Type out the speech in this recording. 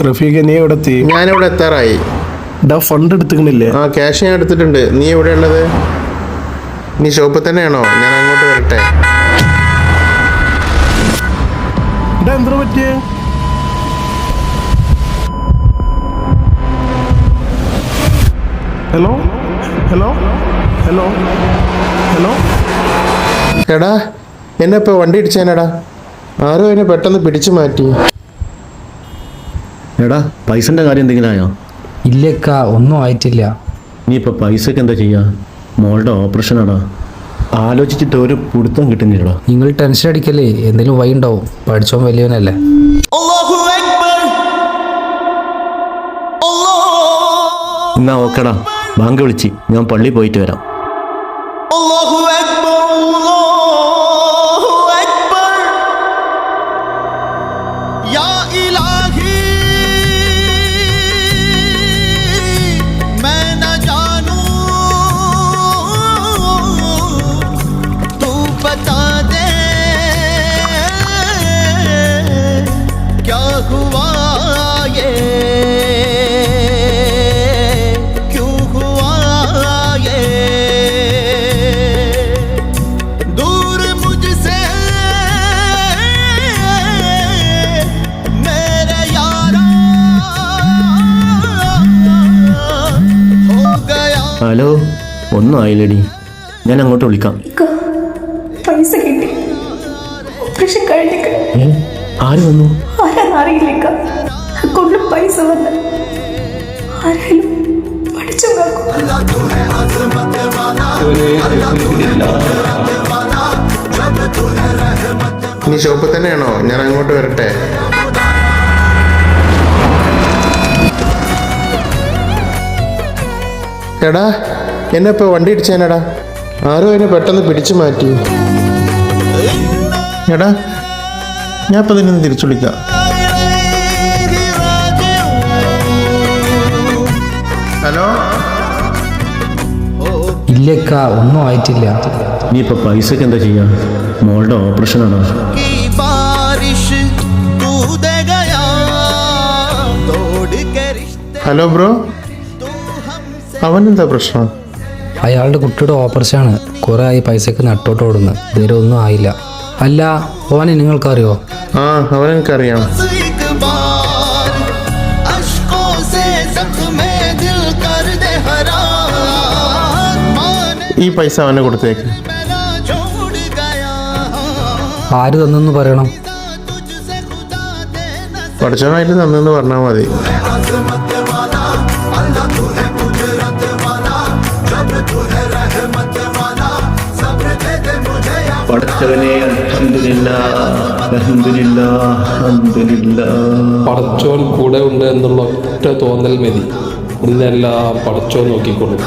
റഫീഖ നീ എവിടെ എത്തി? ഞാനിവിടെ എത്താറായി. ഫണ്ട് എടുത്തില്ലേ? ആ ക്യാഷ് ഞാൻ എടുത്തിട്ടുണ്ട്. നീ എവിടെ ഉള്ളത്? നീ ഷോപ്പിൽ തന്നെയാണോ? ഞാൻ അങ്ങോട്ട് വരട്ടെ. എന്താ പറ്റിയേ? ഹലോ ഹലോ ഹലോ ഹലോ എടാ എന്നെ ഇപ്പോൾ വണ്ടി ഇടിച്ചേനടാ. ആരോ എന്നെ പെട്ടെന്ന് പിടിച്ചു മാറ്റി. എടാ പൈസൻ്റെ കാര്യം എന്തെങ്കിലും ആയോ? ഇല്ലക്ക, ഒന്നും ആയിട്ടില്ല. നീ ഇപ്പോൾ പൈസക്ക് എന്താ ചെയ്യുക? മോളുടെ ഓപ്പറേഷനാടാ. ആലോചിച്ചിട്ട് ഒരു പിടുത്തം കിട്ടുന്നില്ലടാ. നിങ്ങൾ ടെൻഷൻ അടിക്കല്ലേ, എന്തെങ്കിലും വഴി ഉണ്ടാവും. പഠിച്ചോൻ വലിയവനല്ലേ. എന്നാ ഓക്കെടാ, ബാങ്ക് വിളിച്ച് ഞാൻ പള്ളി പോയിട്ട് വരാം. ഹലോ, ഒന്നും ആയില്ലടി, ഞാൻ അങ്ങോട്ട് വിളിക്കാം. പൈസ കിട്ടി. ഓപ്പറേഷൻ കഴിഞ്ഞിട്ട് ആര് വന്നു? ആരാന്നറിയില്ല. അക്കൗണ്ടിൽ പൈസ വന്ന് ആരായാലും പഠിച്ചു. നീ ഷോപ്പിൽ തന്നെയാണോ? ഞാൻ അങ്ങോട്ട് വരട്ടെ. എടാ എന്നെ ഇപ്പോൾ വണ്ടി ഇടിച്ചേനടാ. ആരോ എന്നെ പെട്ടെന്ന് പിടിച്ചു മാറ്റി. എടാ ഞാൻ ഇപ്പം നിന്നെ തിരിച്ചു വിളിക്കാം. ഹലോ. ഇല്ലക്ക, ഒന്നും ആയിട്ടില്ല. നീ ഇപ്പോൾ പൈസക്ക് എന്താ ചെയ്യുക? മോളുടെ ഓപ്പറേഷനാണോ? ഹലോ ബ്രോ, അവനെന്താ പ്രശ്നം? അയാളുടെ കുട്ടിയുടെ ഓപ്പറേഷനാണ്. കുറെ ആയി പൈസക്ക് നട്ടോട്ട് ഓടുന്നു. ഇതുവരെ ഒന്നും ആയില്ല. അല്ല, ഓനെ നിങ്ങൾക്കറിയോ? ആ, അവനെനിക്കറിയാം. ഈ പൈസ അവനെ കൊടുത്തേക്ക്. ആര് തന്നെന്ന് പറയണം? പഠിച്ചവനായിട്ട് തന്നെന്ന് പറഞ്ഞാൽ മതി. പടച്ചോൻ കൂടെ ഉണ്ട് എന്നുള്ള ഒറ്റ തോന്നൽ മതി. ഇന്നെല്ലാം പടച്ചോൻ നോക്കിക്കൊള്ളും.